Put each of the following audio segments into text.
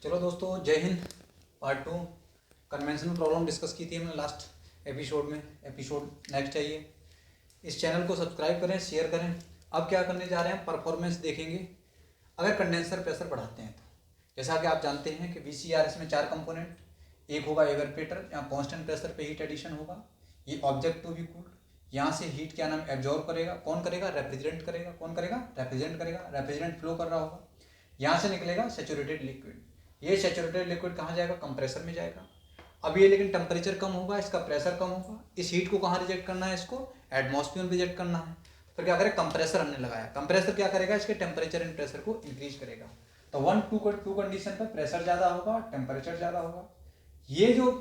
चलो दोस्तों, जय Hind. Part 2 conventional problem discuss की थी हमने लास्ट एपिसोड में। एपिसोड नेक्स्ट है ये। इस चैनल को सब्सक्राइब करें, शेयर करें। अब क्या करने जा रहे हैं, परफॉर्मेंस देखेंगे अगर कंडेंसर प्रेशर बढ़ाते हैं तो। जैसा कि आप जानते हैं कि VCRS में 4 कंपोनेंट, एक होगा एवरपेटर, यहाँ कॉन्स्टेंट प्रेशर पे हीट एडिशन होगा। ये ऑब्जेक्ट टू बी कूल्ड, यहाँ से हीट क्या नाम एब्जॉर्ब करेगा। कौन करेगा? रेफ्रिजरेंट करेगा। कौन करेगा? रेफ्रिजरेंट करेगा। रेफ्रिजरेंट फ्लो कर रहा होगा, यहाँ से निकलेगा सैचुरेटेड लिक्विड। ये सैचुरेटेड लिक्विड कहाँ जाएगा? कंप्रेसर में जाएगा। अब ये लेकिन टेम्परेचर कम होगा, इसका प्रेशर कम होगा। इस हीट को कहाँ रिजेक्ट करना है? इसको एटमॉस्फेयर में रिजेक्ट करना है। तो क्या करें? कंप्रेसर हमने लगाया। कंप्रेसर क्या करेगा? इसके टेम्परेचर एंड प्रेशर को इंक्रीज करेगा। तो 1-2 कंडीशन पर प्रेशर ज़्यादा होगा, टेम्परेचर ज़्यादा होगा। ये जो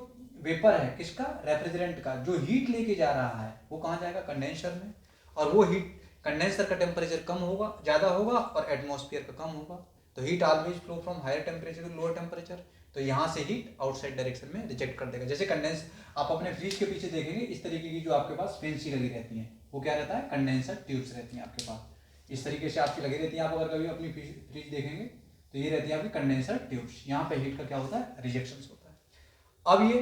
वेपर है किसका? रेफ्रिजरेंट का। जो हीट लेके जा रहा है वो कहाँ जाएगा? कंडेंसर में। और वो हीट कंडेंसर का टेम्परेचर कम होगा, ज़्यादा होगा, और एटमॉस्फेयर का कम होगा। तो heat always flow from higher temperature to lower temperature. तो यहाँ से हीट आउटसाइड डायरेक्शन में रिजेक्ट कर देगा। जैसे कंडेंस, आप अपने फ्रिज के पीछे देखेंगे इस तरीके की जो आपके पास फेंसी लगी रहती है, वो क्या रहता है? कंडेंसर ट्यूब्स रहती हैं आपके पास। इस तरीके से आपकी लगी रहती है। आप अगर कभी अपनी फ्रिज देखेंगे तो ये रहती है आपकी कंडेंसर ट्यूब्स। यहाँ पे हीट का क्या होता है? रिजेक्शन होता है। अब ये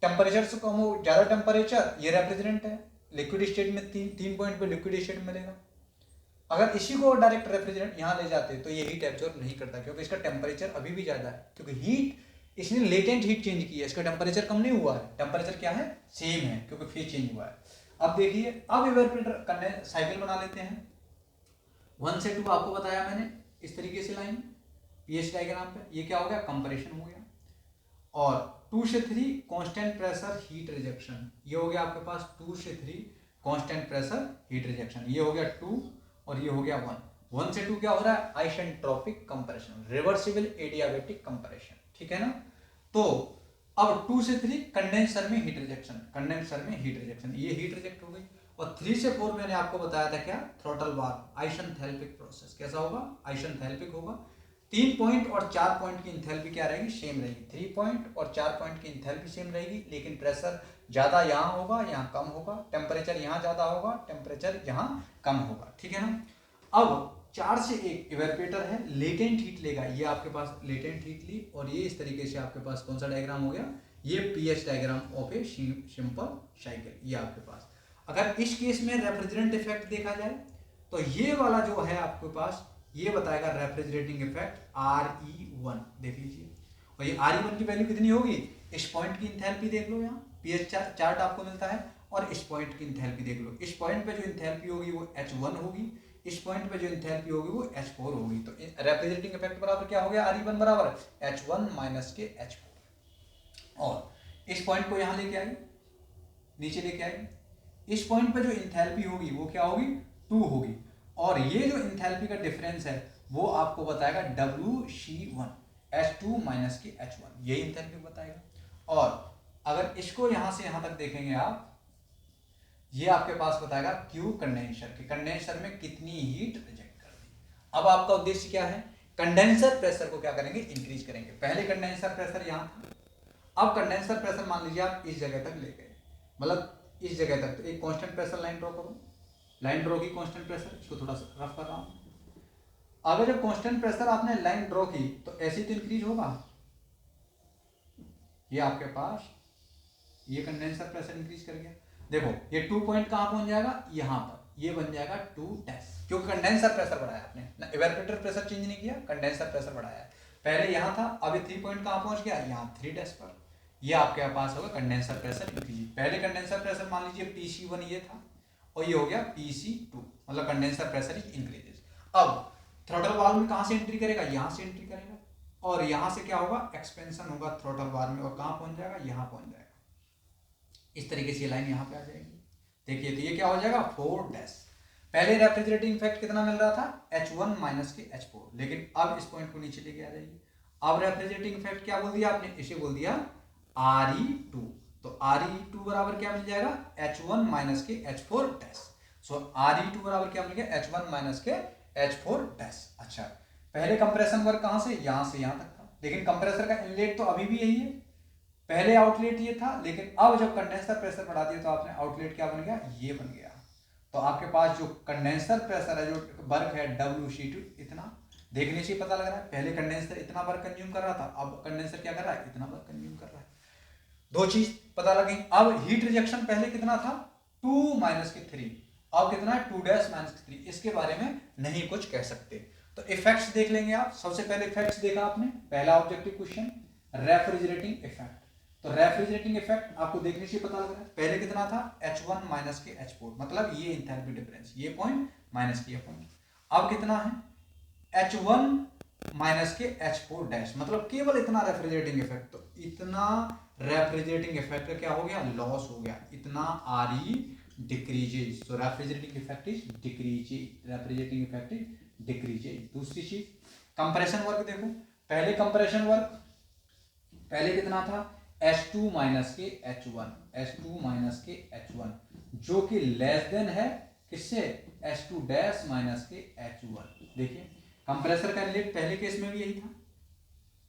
टेम्परेचर से कम हो, ज़्यादा टेम्परेचर, ये रेफ्रिजरेंट है। लिक्विड स्टेट में तीन पॉइंट पे लिक्विड स्टेट मिलेगा। अगर इसी को डायरेक्ट रेफ्रिजरेंट यहाँ ले जाते तो ये हीट एब्जॉर्ब नहीं करता, क्योंकि इसका टेम्परेचर अभी भी ज़्यादा है। क्योंकि हीट इसने लेटेंट हीट चेंज की है, इसका टेम्परेचर कम नहीं हुआ है। टेम्परेचर क्या है? सेम है, क्योंकि फेज चेंज हुआ है। अब देखिए, अब इवेपोरेटर करने साइकिल बना लेते हैं। 1 से 2 आपको बताया मैंने इस तरीके से लाइन पीएच डायग्राम पे। ये क्या हो गया? कंप्रेशन हो गया। और 2 से 3 कांस्टेंट प्रेशर हीट रिजेक्शन। ये हो गया आपके पास 2 से 3 कांस्टेंट प्रेशर हीट रिजेक्शन। ये हो गया 2 और ये हो गया 1। 1 से 2 क्या हो रहा है? Isentropic compression, reversible adiabatic compression. ठीक है ना? तो अब 2 से 3 कंडेंसर में हीट रिजेक्शन, कंडेंसर में हीट रिजेक्शन, ये हीट रिजेक्ट हो गई। और 3 से 4 मैंने आपको बताया था क्या? Throttle valve, isenthalpic process. कैसा होगा? आइसेंथैल्पिक होगा। 3 पॉइंट और 4 पॉइंट की इंथैल्पी क्या रहेगी? सेम रहेगी। 3 पॉइंट और 4 पॉइंट की इंथैल्पी सेम रहेगी, लेकिन प्रेशर ज़्यादा यहाँ होगा, यहाँ कम होगा। टेम्परेचर यहाँ ज़्यादा होगा, टेम्परेचर यहाँ कम होगा। ठीक है ना? अब 4 से 1 इवेपोरेटर है, लेटेंट हीट लेगा। ये आपके पास लेटेंट हीट ली, और ये इस तरीके से आपके पास कौन सा डायग्राम हो गया? ये pH diagram of a simple cycle. ये आपके पास अगर इस केस में रेफ्रिजरेंट इफेक्ट देखा जाए तो ये वाला जो है आपके पास, ये बताएगा रेफ्रिजरेटिंग इफेक्ट RE1। देख लीजिए, और ये RE1 की वैल्यू कितनी होगी? इस पॉइंट की इंथैल्पी देख लो, यहाँ पीएच चार्ट आपको मिलता है, और इस पॉइंट की इंथैल्पी देख लो। इस पॉइंट पे जो इंथैल्पी होगी वो H1 होगी, इस पॉइंट पे जो इंथैल्पी होगी वो H4 होगी। तो रेफ्रिजरेटिंग इफेक्ट बराबर क्या हो गया? RE1 बराबर H1 माइनस के H4। और इस पॉइंट को यहाँ लेके आएंगे, नीचे लेके आएंगे। इस पॉइंट पे जो इंथैल्पी होगी वो क्या होगी? 2 होगी। और ये जो इंथैल्पी का डिफरेंस है वो आपको बताएगा WC1, H2 माइनस की H1, यही इंथैल्पी बताएगा। और अगर इसको यहां से यहां तक देखेंगे आप, ये आपके पास बताएगा Q कंडेंसर के, कंडेंसर में कितनी हीट रिजेक्ट कर दी। अब आपका उद्देश्य क्या है? कंडेंसर प्रेशर को क्या करेंगे? इंक्रीज करेंगे। पहले कंडेंसर प्रेशर यहां था, अब कंडेंसर प्रेशर मान लीजिए आप इस जगह तक ले गए, मतलब इस जगह तक। तो एक कांस्टेंट प्रेशर लाइन ड्रॉ करो, लाइन ड्रॉ की कांस्टेंट प्रेशर, इसको थोड़ा सा रफ कर रहा हूं। अगर जब कांस्टेंट प्रेशर आपने लाइन ड्रॉ की तो ऐसे तो इंक्रीज होगा। ये आपके पास ये कंडेंसर प्रेशर इंक्रीज कर गया। देखो ये 2 पॉइंट कहां पहुंच जाएगा? यहां पर, ये बन जाएगा 2 डैश, क्योंकि कंडेंसर प्रेशर बढ़ाया आपने ना, इवेपोरेटर प्रेशर चेंज नहीं किया, कंडेंसर प्रेशर बढ़ाया। पहले यहां था, अब ये 3 पॉइंट कहां पहुंच गया? यहाँ 3 डैश पर। ये आपके पास होगा कंडेंसर प्रेशर इंक्रीज। पहले कंडेंसर प्रेशर मान लीजिए PC1 ये था, और ये हो गया PC2, मतलब कंडेंसर प्रेशर इज इंक्रीजेस। अब थ्रॉटल वाल्व में कहां से एंट्री करेगा? यहां से एंट्री करेगा, और यहां से क्या होगा? एक्सपेंशन होगा थ्रॉटल वाल्व में, और कहां पहुंच जाएगा? यहां पहुंच जाएगा। इस तरीके से ये लाइन यहां पे आ जाएगी। देखिए, तो ये क्या हो जाएगा? 4 डैश। पहले रेफ्रिजरेटिंग इफेक्ट कितना मिल रहा था? H1 माइनस के H4, लेकिन अब इस पॉइंट को नीचे लेके आ जाएगी। अब रेफ्रिजरेटिंग इफेक्ट क्या बोल दिया आपने? इसे बोल दिया RE2। तो RE2 बराबर क्या मिल जाएगा? H1 माइनस के H4 डैश। सो RE2 बराबर क्या मिल गया? H1 माइनस के H4 डैश। अच्छा, पहले कंप्रेशन वर्क कहां से? यहां से यहां तक था, लेकिन कंप्रेसर का इनलेट तो अभी भी यही है। पहले आउटलेट ये था, लेकिन अब जब कंडेंसर प्रेशर बढ़ा दिया तो आपने आउटलेट क्या बन गया? ये बन गया। तो आपके पास जो कंडेंसर प्रेशर है, जो वर्क है WC2 इतना, देखने से ही पता लग रहा है, पहले कंडेंसर इतना वर्क कंज्यूम कर रहा था, अब कंडेंसर क्या कर रहा है, इतना वर्क कंज्यूम कर रहा है। दो चीज पता लगी। अब हीट रिजेक्शन पहले कितना था, 2 माइनस के 3, अब कितना है 2 डैश माइनस के 3, इसके बारे में नहीं कुछ कह सकते। तो इफेक्ट्स देख लेंगे आप। सबसे पहले इफेक्ट्स देखा आपने, पहला ऑब्जेक्टिव क्वेश्चन रेफ्रिजरेटिंग इफेक्ट। तो रेफ्रिजरेटिंग इफेक्ट आपको देखने से पता लग रहा है, पहले कितना था H1 माइनस के H4, मतलब ये इंथैल्पी डिफरेंस, ये पॉइंट माइनस के ये पॉइंट। अब कितना है H1 माइनस के H4 डैश, मतलब केवल इतना रेफ्रिजरेटिंग इफेक्ट। तो इतना रेफ्रिजरेटिंग इफेक्ट का क्या हो गया, लॉस हो गया, इतना RE decreases. So refrigerating effect is decreases, refrigerating effect is decreases. दूसरी चीज कंप्रेशन वर्क देखो, पहले कंप्रेशन वर्क पहले कितना था H2 माइनस के H1, H2 माइनस के H1, जो कि लेस देन है किससे, H2 डैश माइनस के H1। देखिए कंप्रेसर का इनलेट पहले केस में भी यही था,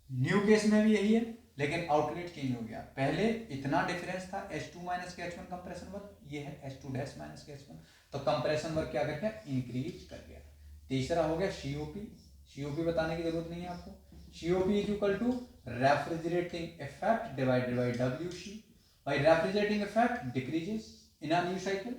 न्यू केस में भी यही है, लेकिन आउटलेट चेंज हो गया। पहले इतना डिफरेंस था H2 माइनस के H1 कंप्रेशन वर्क, ये है H2 डैश माइनस के H1, तो कंप्रेशन वर्क क्या कर गया, इंक्रीज कर गया। तीसरा हो गया COP, COP बताने की जरूरत नहीं है आपको, COP is equal to refrigerating effect divided by WC, by refrigerating effect decreases in a new cycle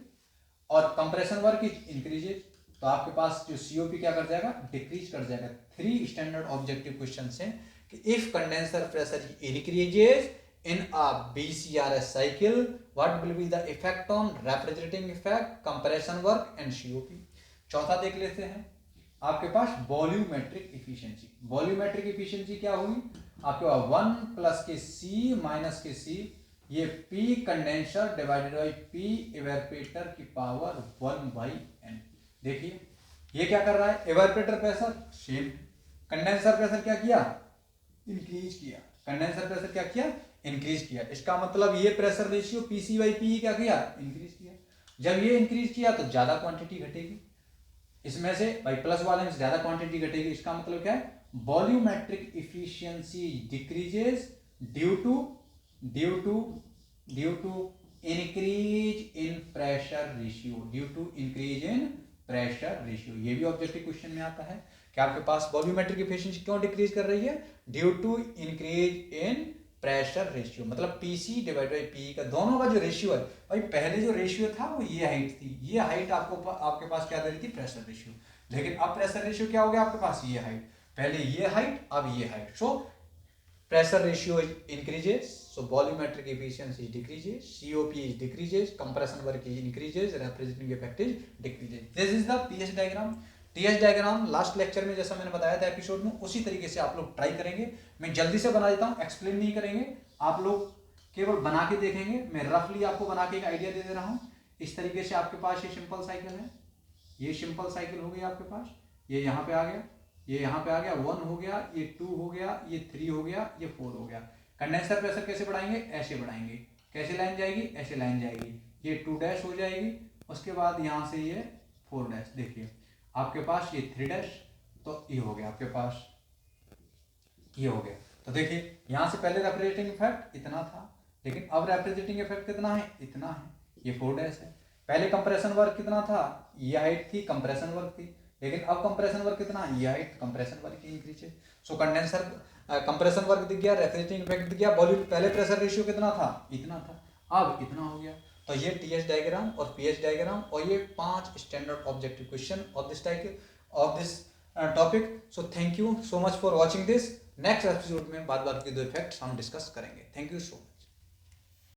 और कंप्रेशन वर्क इज इंक्रीजेस, तो आपके पास जो COP क्या कर जाएगा, डिक्रीज कर जाएगा। 3 स्टैंडर्ड ऑब्जेक्टिव क्वेश्चन है कि if condenser pressure increases in a BCRS cycle, what will be the effect on refrigerating effect, compression work and COP। चौथा देख लेते हैं आपके पास वॉल्यूमेट्रिक इफिशिएंसी। वॉल्यूमेट्रिक इफिशिएंसी क्या हुई आपके पास, 1 प्लस के C माइनस के C, ये P condenser divided by P evaporator की पावर 1 बाई n। देखिए ये क्या कर रहा है, evaporator pressure same, condenser pressure क्या किया, इंक्रीज किया, कंडेंसर प्रेशर क्या किया, इंक्रीज किया। इसका मतलब ये pressure ratio PC by PE क्या किया, इंक्रीज किया। जब ये इंक्रीज किया तो ज्यादा क्वांटिटी घटेगी, इसमें से भाई प्लस वाले में ज्यादा क्वांटिटी घटेगी। इसका मतलब क्या है, volumetric efficiency decreases due to increase in pressure ratio, due to increase in pressure ratio. ये भी ऑब्जेक्टिव क्वेश्चन में आता है कि आपके पास वॉल्यूमेट्रिक इफिशियंसी क्यों डिक्रीज कर रही है, due to increase in pressure ratio, मतलब PC डिवाइड बाई PE का दोनों का जो रेशियो है, भाई पहले जो रेशियो था वो ये हाइट थी, ये हाइट आपको आपके पास क्या दे रही थी, प्रेशर रेशियो, लेकिन अब प्रेशर रेशियो क्या हो गया आपके पास, ये हाइट, पहले ये हाइट अब ये height. So pressure ratio increases, so volumetric efficiency decreases, COP is decreases, compression work is increases, refrigerating effect is decreases। This is the TS diagram। TS diagram last lecture में जैसा मैंने बताया था episode में, उसी तरीके से आप लोग ट्राई करेंगे। मैं जल्दी से बना देता हूँ, एक्सप्लेन नहीं करेंगे, आप लोग केवल बना के देखेंगे। मैं रफली आपको बना के एक आइडिया दे दे रहा हूँ। इस तरीके से आपके पास ये सिंपल साइकिल है, ये सिंपल साइकिल हो गई आपके पास, ये यहाँ पे आ गया, ये यहाँ पे आ गया, 1 हो गया, ये 2 हो गया, ये 3 हो गया, ये 4 हो गया। कंडेंसर प्रेशर कैसे बढ़ाएंगे, ऐसे बढ़ाएंगे, कैसे लाइन जाएगी, ऐसे लाइन जाएगी, ये 2 डैश हो जाएगी, उसके बाद यहाँ से ये 4 डैश। देखिए आपके पास ये 3 डैश, तो ये हो गया आपके पास, ये हो गया। तो देखिए यहाँ से पहले रेफ्रिजरेटिंग इफेक्ट इतना था, लेकिन अब रेफ्रिजरेटिंग इफेक्ट कितना है, इतना है, ये 4 डैश है। पहले कंप्रेशन वर्क कितना था, ये हाइट थी, कंप्रेशन वर्क थी, लेकिन अब कंप्रेशन वर्क कितना, ये हाइट, कंप्रेशन वर्क की इंक्रीज है। सो कंडेंसर कंप्रेशन वर्क दिख गया, रेफ्रिजरेटिंग इफेक्ट दिख गया, वॉल्यूम पहले प्रेशर रेशियो कितना था, इतना था, अब इतना हो गया। तो ये TS डायग्राम और PS डायग्राम और ये 5 standard objective question of this type of this topic. So thank you so much for watching this. Next episode में बाद बाकी 2 इफेक्ट्स हम डिस्कस करेंगे। Thank you so much.